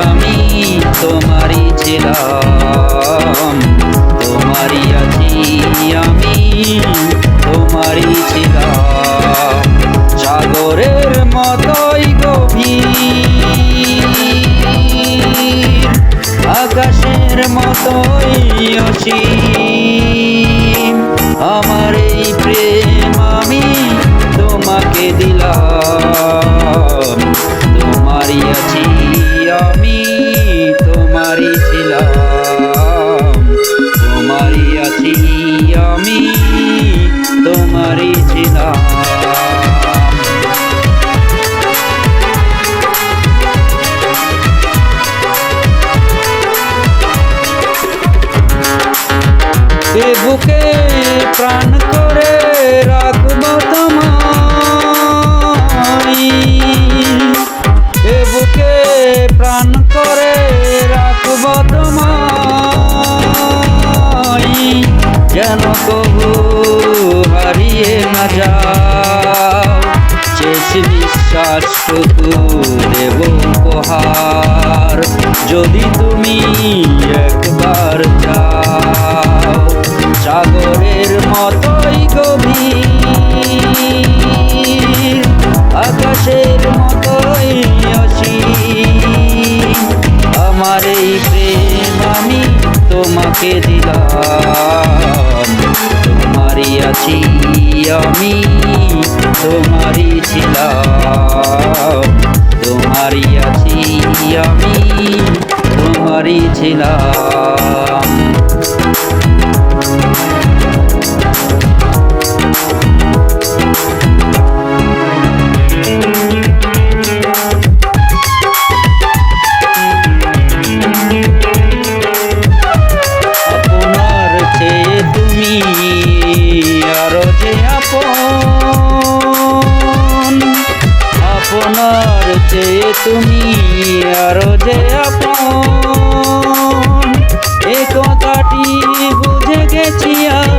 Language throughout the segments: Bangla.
আমি তোমারই ছিলাম, তোমারই আছি আমি তোমারই ছিলাম। সাগরের মতোই গভীর, আকাশের মতোই অসীম, আমার এই প্রেম আমি তোমাকে দিলাম। তোমারই আছি আমি তোমারই ছিলাম, তোমারই আছি আমি তোমারই ছিলাম। এ বুকে প্রাণ করে রাখব তোমায়, এ বুকে প্রাণ করে রাখব তোমায়, যেন কবু হারিয়ে না যাও। শেষ নিঃশ্বাসটুকু দেব উপহার, যদি তুমি একবার যাও। সাগরের মতোই গভীর, আকাশের মতোই অসীম, আমার এই প্রেম আমি তোমাকে দিলাম। তোমারই আছি আমি তোমারই ছিলাম, তোমারই আছি আমি তোমারই ছিলাম। আপনার চেয়ে তুমি আরো যে আপন, আপনার চেয়ে তুমি আরো যে আপন, এ কথাটি বুঝে গেছি আজ।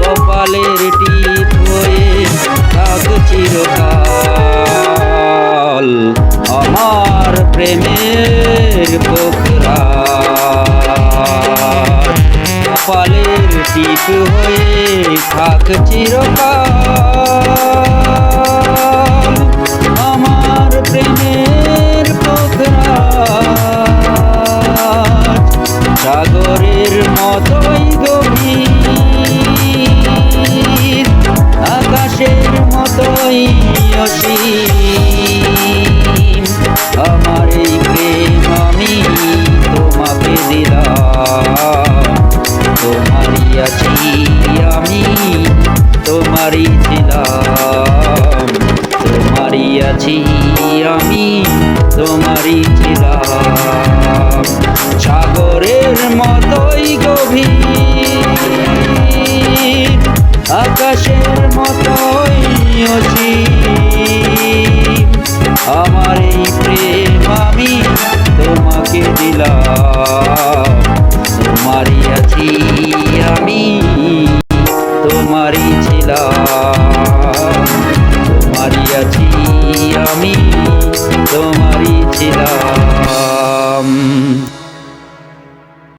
কপালের টিপ হয়ে থাক চিরকাল আমার প্রেমের পোখরা। কপালের টিপ হয়ে থাক চিরকাল আমার প্রেমের পোখরা। সাগরের মতোই গভীর, আকাশের মতোই অসীম, আমার এই প্রেম আমি তোমাকে দিলাম। তোমারই আছি আমি তোমারই ছিলাম, তোমারই আছি আমি তোমারই ছিলাম। সাগরের মতোই গভীর, আকাশের মতোই অসীম, আমার এই প্রেম আমি তোমাকে দিলাম। তোমারই আছি আমি তোমারই ছিলাম, তোমারই আছি আমি তোমারই ছিলাম।